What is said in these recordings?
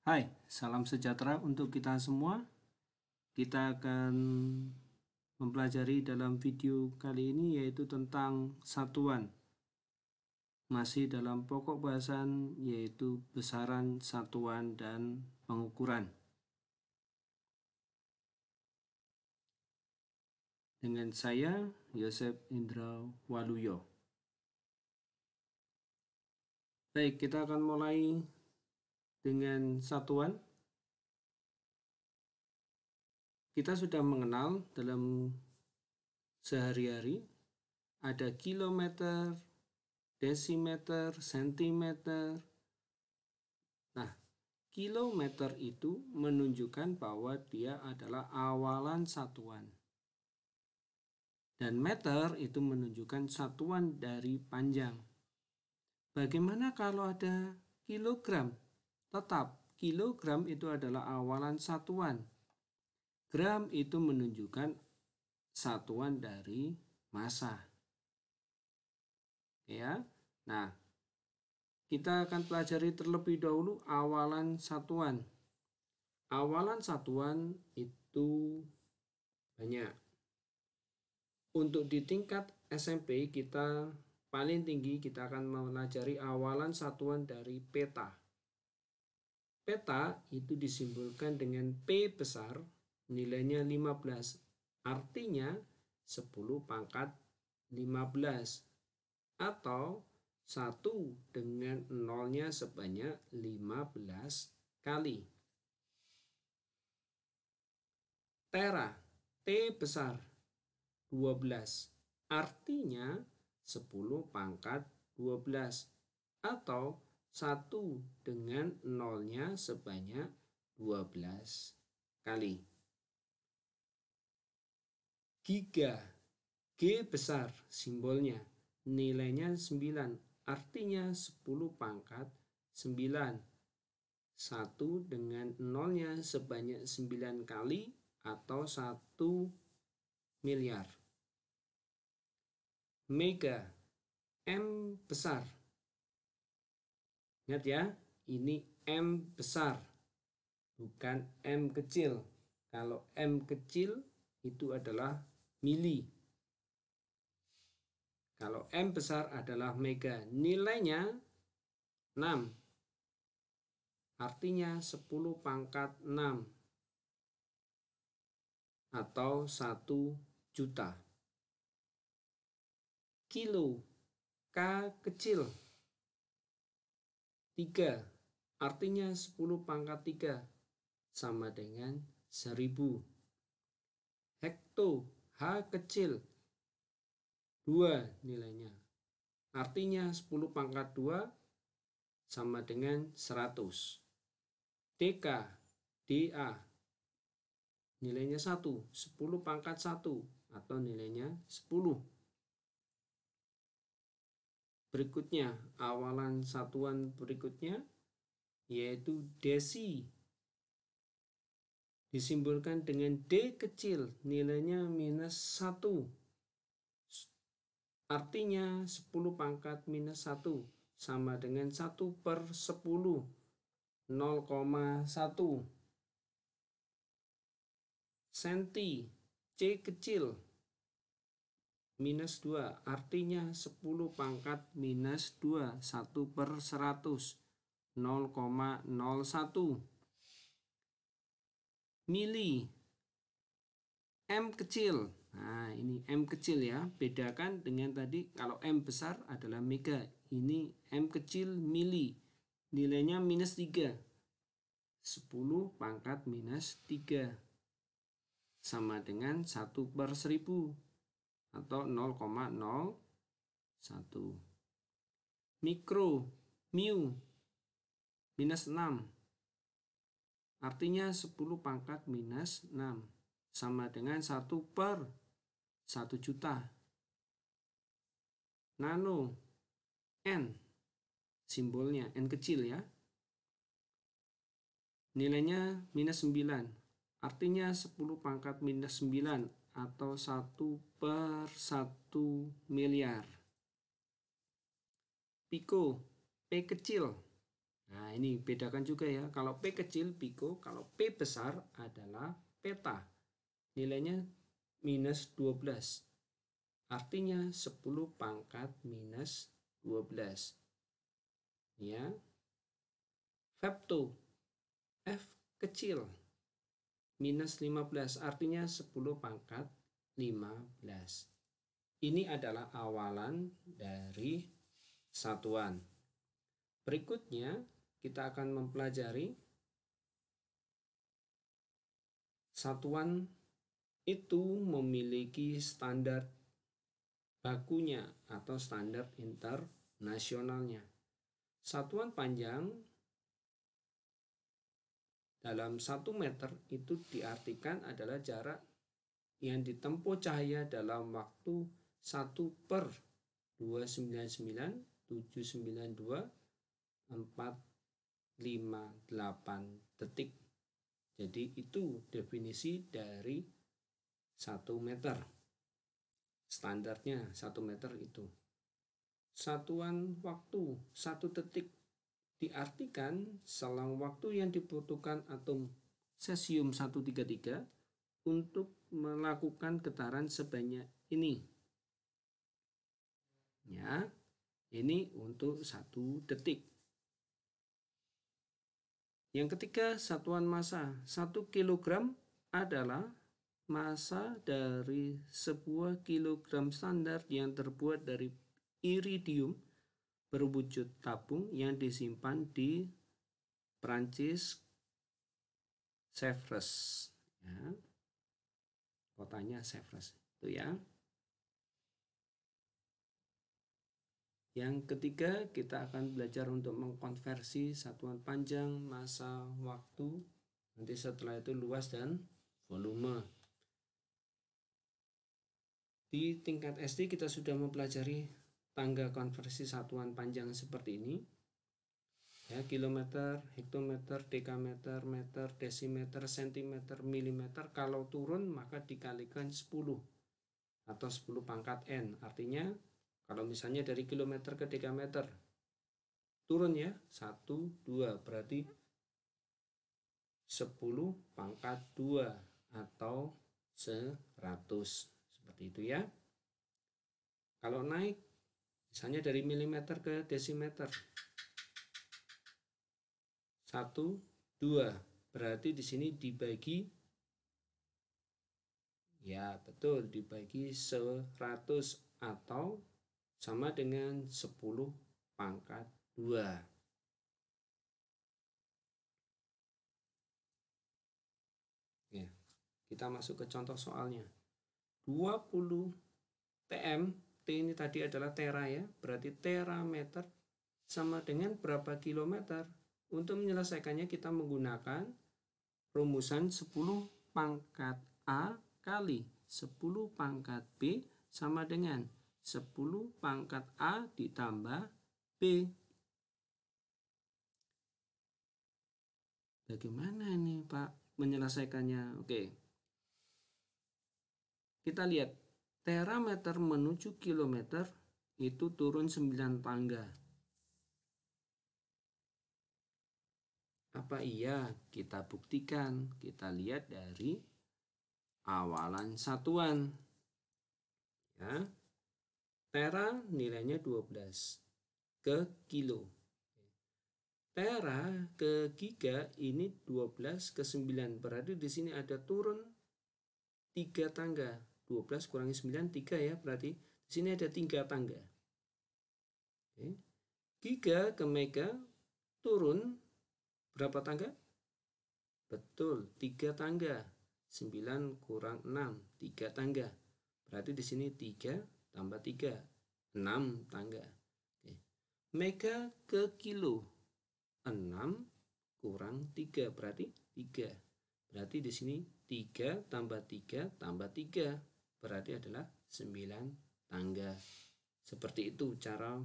Hai, salam sejahtera untuk kita semua. Kita akan mempelajari dalam video kali ini yaitu tentang satuan. Masih dalam pokok bahasan yaitu besaran, satuan, dan pengukuran. Dengan saya, Yosef Indra Waluyo. Baik, kita akan mulai dengan satuan. Kita sudah mengenal dalam sehari-hari ada kilometer, desimeter, sentimeter. Nah, kilometer itu menunjukkan bahwa dia adalah awalan satuan. Dan meter itu menunjukkan satuan dari panjang. Bagaimana kalau ada kilogram? Tetap, kilogram itu adalah awalan satuan. Gram itu menunjukkan satuan dari massa. Ya. Nah, kita akan pelajari terlebih dahulu awalan satuan. Awalan satuan itu banyak. Untuk di tingkat SMP kita paling tinggi kita akan mempelajari awalan satuan dari peta. Peta itu disimbolkan dengan P besar, nilainya 15. Artinya 10 pangkat 15. Atau 1 dengan nolnya sebanyak 15 kali. Tera, T besar 12. Artinya 10 pangkat 12. Atau 1 dengan nolnya sebanyak 12 kali. Giga, G besar simbolnya, nilainya 9. Artinya 10 pangkat 9. 1 dengan nolnya sebanyak 9 kali atau 1 miliar. Mega, M besar. Ingat ya, ini M besar, bukan M kecil. Kalau M kecil itu adalah mili. Kalau M besar adalah mega. Nilainya 6. Artinya 10 pangkat 6. Atau 1 juta. Kilo, K kecil 3. Artinya 10 pangkat 3 sama dengan 1000. Hekto, H kecil 2 nilainya. Artinya 10 pangkat 2 sama dengan 100. DK, DA nilainya 1, 10 pangkat 1 atau nilainya 10. Berikutnya, awalan satuan berikutnya yaitu desi. Disimbolkan dengan D kecil, nilainya minus 1. Artinya 10 pangkat minus 1 sama dengan 1 per 10, 0,1. Senti, C kecil, minus 2. Artinya 10 pangkat minus 2, 1 per 100, 0,01. Mili, M kecil. Nah, ini M kecil ya. Bedakan dengan tadi kalau M besar adalah mega. Ini M kecil mili. Nilainya minus 3. 10 pangkat minus 3. Sama dengan 1 per 1000. Atau 0,01. Mikro, mu, minus 6. Artinya 10 pangkat minus 6. Sama dengan 1 per 1 juta. Nano, N, simbolnya N kecil ya. Nilainya minus 9. Artinya 10 pangkat minus 9 atau 1 per 1 miliar. Piko, P kecil, Nah, ini bedakan juga ya. Kalau P kecil piko, kalau P besar adalah peta. Nilainya minus 12. Artinya 10 pangkat minus 12. Ya. Fepto F kecil minus 15, artinya 10 pangkat 15. Ini adalah awalan dari satuan. Berikutnya kita akan mempelajari satuan itu memiliki standar bakunya atau standar internasionalnya. Satuan panjang dalam 1 meter itu diartikan adalah jarak yang ditempuh cahaya dalam waktu 1/299292458 detik. Jadi itu definisi dari 1 meter. Standarnya 1 meter itu. Satuan waktu 1 detik diartikan selang waktu yang dibutuhkan atom cesium-133 untuk melakukan getaran sebanyak ini. Ya, ini untuk 1 detik. Yang ketiga, satuan massa. 1 kilogram adalah massa dari sebuah kilogram standar yang terbuat dari iridium berwujud tabung yang disimpan di Prancis, Sèvres. Ya. Kotanya Sèvres itu ya. Yang ketiga, kita akan belajar untuk mengkonversi satuan panjang, massa, waktu. Nanti setelah itu luas dan volume. Di tingkat SD kita sudah mempelajari tangga konversi satuan panjang seperti ini. Ya, kilometer, hektometer, dekameter, meter, desimeter, sentimeter, milimeter. Kalau turun maka dikalikan 10 atau 10 pangkat N. Artinya kalau misalnya dari kilometer ke dekameter turun ya 1, 2, berarti 10 pangkat 2 atau 100. Seperti itu ya. Kalau naik misalnya dari milimeter ke desimeter 1, 2, berarti di sini dibagi, ya betul, dibagi 100 atau sama dengan 10 pangkat 2. Ya, kita masuk ke contoh soalnya. 20 TM, T ini tadi adalah tera ya, berarti terameter sama dengan berapa kilometer. Untuk menyelesaikannya kita menggunakan rumusan 10 pangkat A kali 10 pangkat B sama dengan 10 pangkat A ditambah B. Bagaimana ini Pak menyelesaikannya? Oke. Kita lihat terameter menuju kilometer itu turun 9 tangga. Apa iya? Kita buktikan. Kita lihat dari awalan satuan. Ya. Tera nilainya 12 ke kilo. Tera ke giga ini 12 ke 9. Berarti di sini ada turun 3 tangga. 12 kurangi 9, 3 ya. Berarti di sini ada 3 tangga. Oke. Giga ke mega turun berapa tangga? Betul, 3 tangga. 9 kurang 6, 3 tangga. Berarti di sini 3 tambah 3, 6 tangga. Oke. Mega ke kilo, 6 kurang 3, berarti 3. Berarti di sini 3 tambah 3 tambah 3, berarti adalah 9 tangga. Seperti itu cara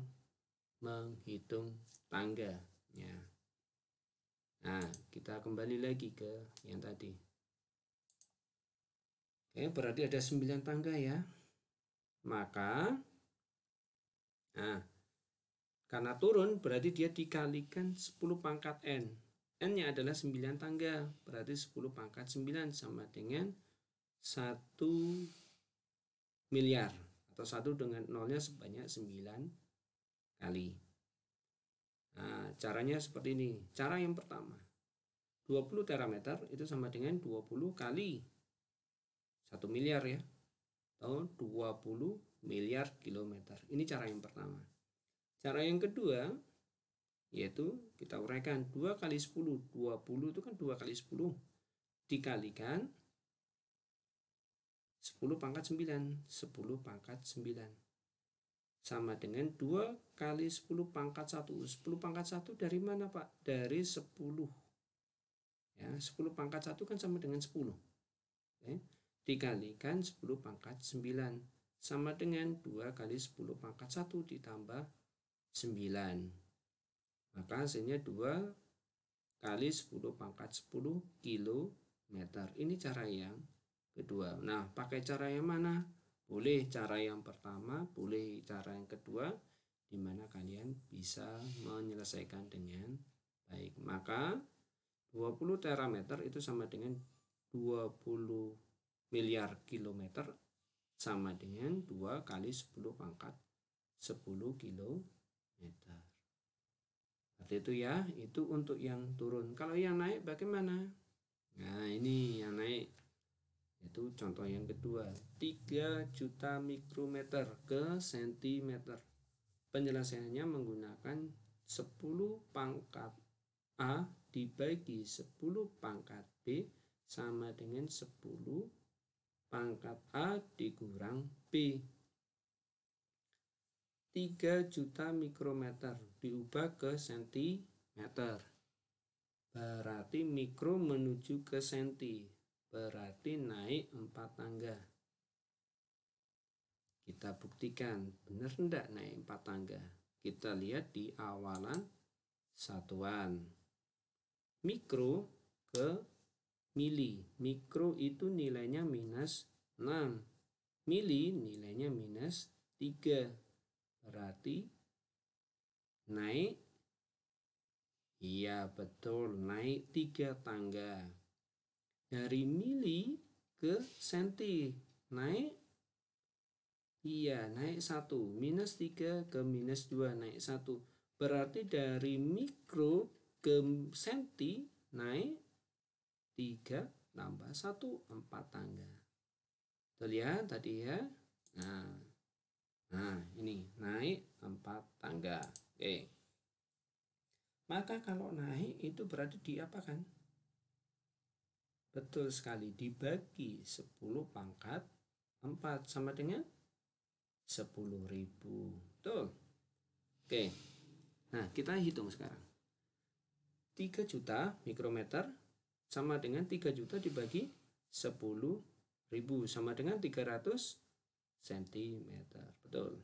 menghitung tangganya. Nah, kita kembali lagi ke yang tadi. Oke, berarti ada 9 tangga ya. Maka, nah, Karena turun berarti dia dikalikan 10 pangkat N. N-nya adalah 9 tangga, berarti 10 pangkat 9 sama dengan 1 miliar. Atau 1 dengan nolnya sebanyak 9 kali. Nah, caranya seperti ini. Cara yang pertama, 20 terameter itu sama dengan 20 kali 1 miliar ya. Atau 20 miliar kilometer. Ini cara yang pertama. Cara yang kedua, yaitu kita uraikan 2 kali 10. 20 itu kan 2 kali 10. Dikalikan 10 pangkat 9. 10 pangkat 9. Sama dengan 2 kali 10 pangkat 1. 10 pangkat 1 dari mana Pak? Dari 10. Ya, 10 pangkat 1 kan sama dengan 10. Oke. Dikalikan 10 pangkat 9. Sama dengan 2 kali 10 pangkat 1 ditambah 9. Maka hasilnya 2 kali 10 pangkat 10 kilometer. Ini cara yang kedua. Nah, pakai cara yang mana? Boleh cara yang pertama, boleh cara yang kedua, di mana kalian bisa menyelesaikan dengan baik. Maka 20 terameter itu sama dengan 20 miliar kilometer, sama dengan 2 kali 10 pangkat 10 kilometer. Seperti itu ya, itu untuk yang turun. Kalau yang naik bagaimana? Nah, ini yang naik. Itu contoh yang kedua, 3 juta mikrometer ke sentimeter. Penyelesaiannya menggunakan 10 pangkat A dibagi 10 pangkat B sama dengan 10 pangkat A dikurang B. 3 juta mikrometer diubah ke sentimeter. Berarti mikro menuju ke senti. Berarti naik 4 tangga. Kita buktikan benar enggak naik 4 tangga. Kita lihat di awalan satuan. Mikro ke mili. Mikro itu nilainya minus 6. Mili nilainya minus 3. Berarti naik, iya betul, naik 3 tangga. Dari mili ke senti naik, iya naik 1. Minus 3 ke minus 2 naik 1. Berarti dari mikro ke senti naik 3 tambah 1, 4 tangga. Betul ya tadi ya. Nah, ini naik 4 tangga. Oke. Maka kalau naik itu berarti diapakan? Betul sekali, dibagi 10 pangkat 4 sama dengan 10.000. Betul. Oke. Nah, kita hitung sekarang. 3 juta mikrometer sama dengan 3 juta dibagi 10.000 sama dengan 300 cm. Betul.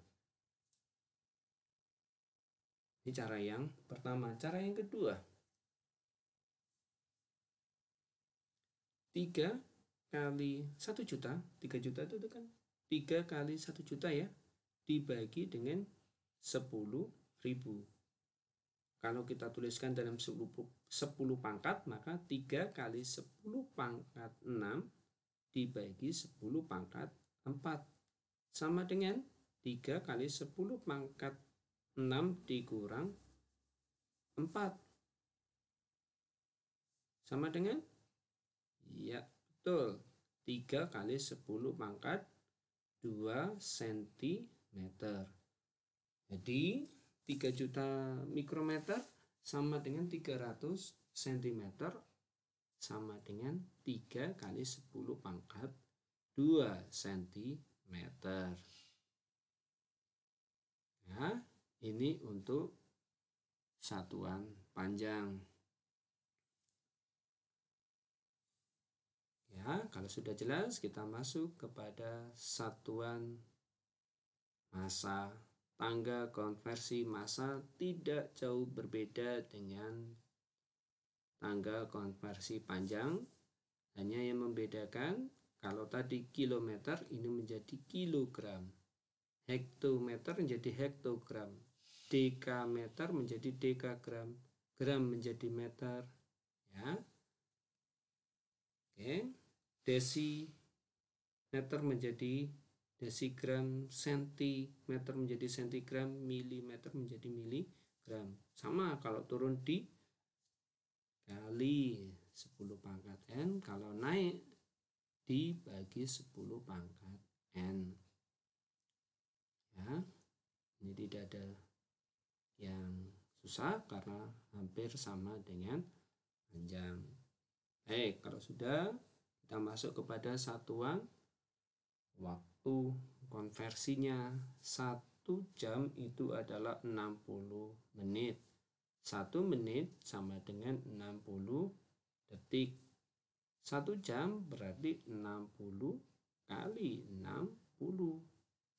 Ini cara yang pertama. Cara yang kedua, 3 kali 1 juta. 3 juta itu kan 3 kali 1 juta ya, dibagi dengan 10.000. Kalau kita tuliskan dalam 10 pangkat, maka 3 kali 10 pangkat 6 dibagi 10 pangkat 4 sama dengan 3 kali 10 pangkat 6 dikurang 4 sama dengan, ya betul, 3 kali 10 pangkat 2 cm. Jadi 3 juta mikrometer sama dengan 300 cm sama dengan 3 kali 10 pangkat 2 cm. Ya, ini untuk satuan panjang. Ya, kalau sudah jelas kita masuk kepada satuan massa. Tangga konversi massa tidak jauh berbeda dengan tangga konversi panjang. Hanya yang membedakan, kalau tadi kilometer ini menjadi kilogram, hektometer menjadi hektogram, dekameter menjadi dekagram, gram menjadi meter, ya. Oke, desimeter menjadi desigram, sentimeter menjadi sentigram, milimeter menjadi miligram. Sama kalau turun dikali 10 pangkat N, kalau naik dibagi 10 pangkat N. Ya, ini tidak ada yang susah karena hampir sama dengan panjang. Baik, kalau sudah, kita masuk kepada satuan waktu konversinya. 1 jam itu adalah 60 menit. 1 menit sama dengan 60 detik. 1 jam berarti 60 kali 60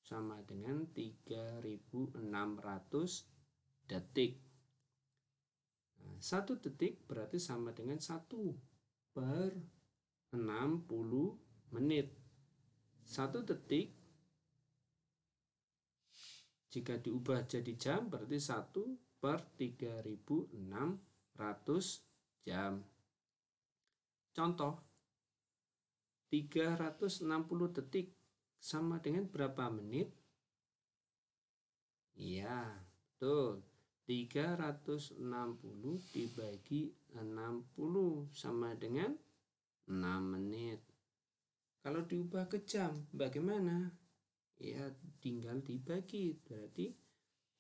sama dengan 3.600 detik. Nah, 1 detik berarti sama dengan 1/60 menit. 1 detik jika diubah jadi jam berarti 1/3600 jam. Contoh, 360 detik sama dengan berapa menit? Iya, betul. 360 dibagi 60 sama dengan 6 menit. Kalau diubah ke jam, bagaimana? Ya, tinggal dibagi. Berarti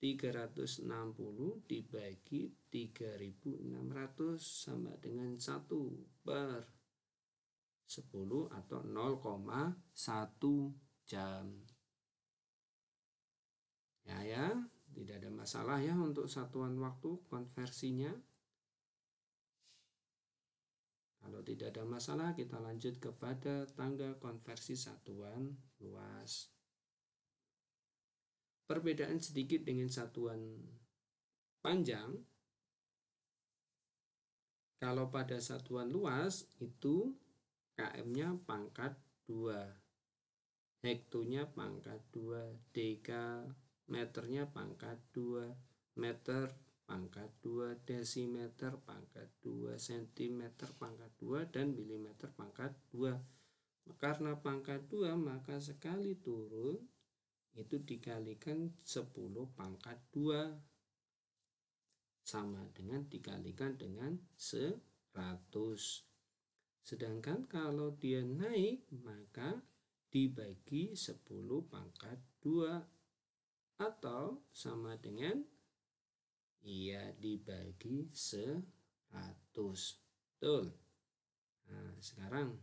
360 dibagi 3.600 sama dengan 1/10 atau 0,1 jam. Ya, tidak ada masalah ya untuk satuan waktu konversinya. Kalau tidak ada masalah, kita lanjut kepada tanggal konversi satuan luas. Perbedaan sedikit dengan satuan panjang. Kalau pada satuan luas itu km-nya pangkat 2, hektonya pangkat 2, dekameternya pangkat 2, meter pangkat 2, desimeter pangkat 2, sentimeter pangkat 2, dan milimeter pangkat 2. Karena pangkat 2, maka sekali turun itu dikalikan 10 pangkat 2 sama dengan dikalikan dengan 100. Sedangkan kalau dia naik maka dibagi 10 pangkat 2 atau sama dengan dibagi 100. Betul. Nah, sekarang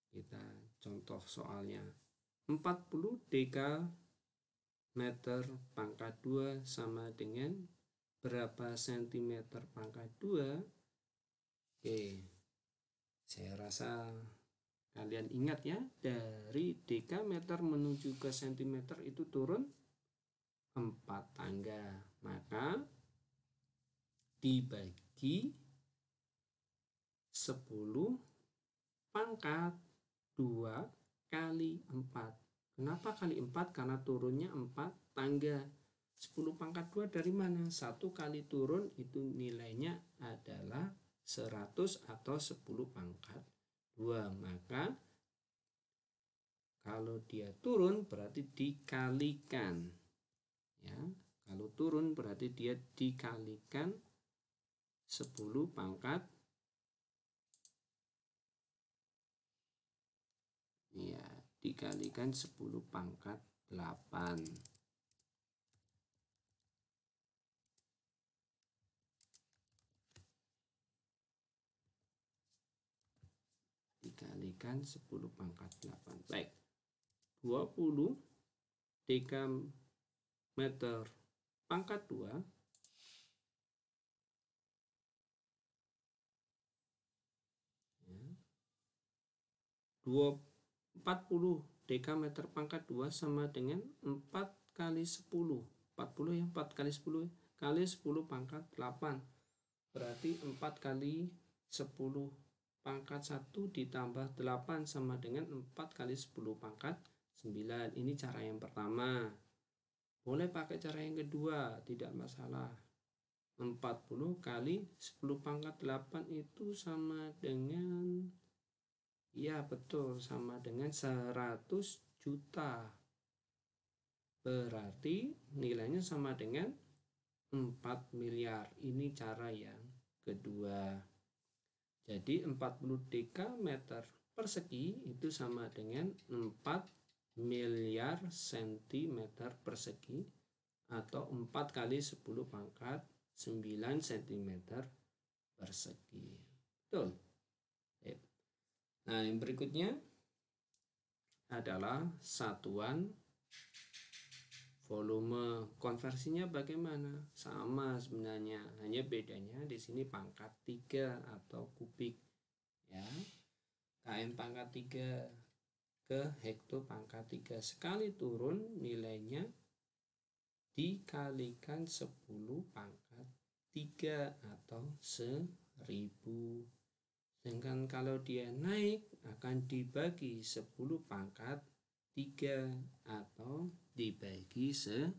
kita contoh soalnya. 40 dekameter pangkat 2 sama dengan berapa sentimeter pangkat 2? Oke, saya rasa kalian ingat ya, dari dekameter menuju ke sentimeter itu turun 4 tangga. Maka dibagi 10 pangkat 2 kali 4. Kenapa kali 4? Karena turunnya 4 tangga. 10 pangkat 2 dari mana? 1 kali turun itu nilainya adalah 100 atau 10 pangkat 2. Maka kalau dia turun berarti dikalikan. Ya, kalau turun berarti dia dikalikan 10 pangkat dikalikan 10 pangkat 8. Dikalikan 10 pangkat 8. Baik. 20 dekameter pangkat 2 40 dekameter pangkat 2 sama dengan 4 kali 10. 40 ya, 4 kali 10 kali 10 pangkat 8. Berarti 4 kali 10 pangkat 1 ditambah 8 sama dengan 4 kali 10 pangkat 9. Ini cara yang pertama. Boleh pakai cara yang kedua, tidak masalah. 40 kali 10 pangkat 8 itu sama dengan, ya betul, sama dengan 100 juta. Berarti nilainya sama dengan 4 miliar. Ini cara yang kedua. Jadi 40 dekameter persegi itu sama dengan 4 miliar sentimeter persegi atau 4 kali 10 pangkat 9 cm persegi. Betul. Nah, yang berikutnya adalah satuan volume. Konversinya bagaimana? Sama sebenarnya, hanya bedanya di sini pangkat 3 atau kubik ya. km pangkat 3 ke hekto pangkat 3. Sekali turun nilainya dikalikan 10 pangkat 3 atau 1000. Sedangkan kalau dia naik akan dibagi 10 pangkat 3 atau dibagi 1000.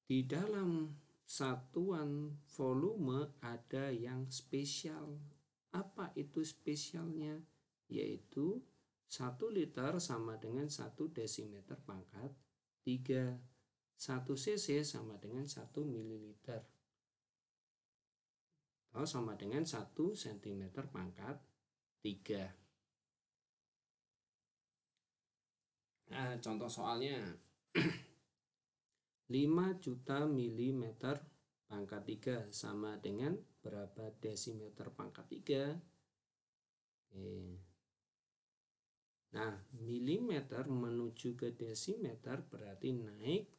Di dalam satuan volume ada yang spesial. Apa itu spesialnya? Yaitu 1 liter sama dengan 1 desimeter pangkat 3. 1 cc sama dengan 1 mililiter. Atau sama dengan 1 cm pangkat 3. Nah, contoh soalnya 5 juta milimeter pangkat 3 sama dengan berapa desimeter pangkat 3? Nah, milimeter menuju ke desimeter berarti naik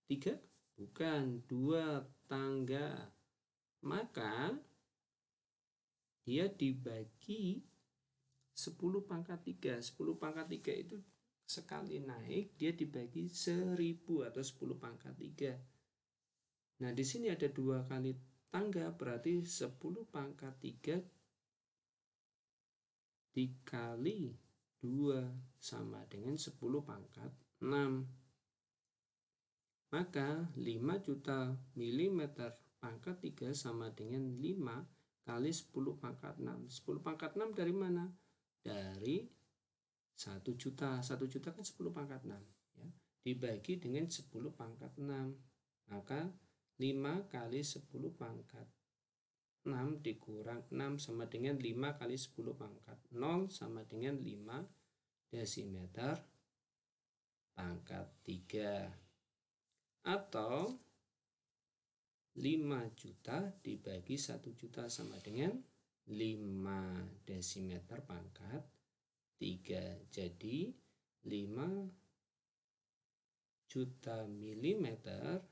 3? Bukan, 2 tangga. Maka dia dibagi 10 pangkat 3. 10 pangkat 3 itu sekali naik dia dibagi 1000 atau 10 pangkat 3. Nah, di sini ada 2 kali tangga, berarti 10 pangkat 3 dikali 2 sama dengan 10 pangkat 6. Maka 5 juta milimeter pangkat 3 sama dengan 5 kali 10 pangkat 6. 10 pangkat 6 dari mana? Dari 1 juta. 1 juta kan 10 pangkat 6. Ya. Dibagi dengan 10 pangkat 6. Maka 5 kali 10 pangkat 6 dikurang 6 sama dengan 5 kali 10 pangkat 0 sama dengan 5 desimeter pangkat 3. Atau 5 juta dibagi 1 juta sama dengan 5 desimeter pangkat 3. Jadi 5 juta milimeter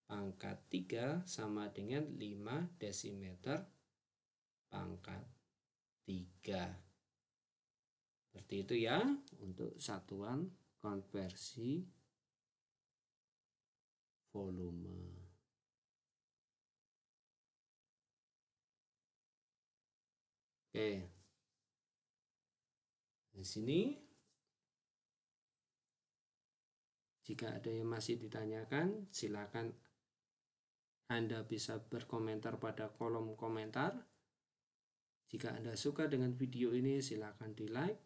pangkat 3 sama dengan 5 desimeter pangkat 3. Seperti itu ya untuk satuan konversi volume. Oke. Di sini jika ada yang masih ditanyakan, silakan Anda bisa berkomentar pada kolom komentar. Jika Anda suka dengan video ini, silakan di-like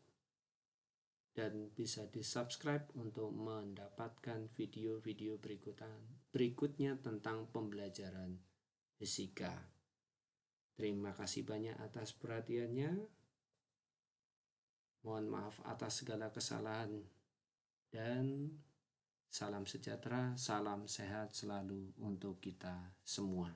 dan bisa di-subscribe untuk mendapatkan video-video berikutnya tentang pembelajaran fisika. Terima kasih banyak atas perhatiannya. Mohon maaf atas segala kesalahan dan salam sejahtera, salam sehat selalu untuk kita semua.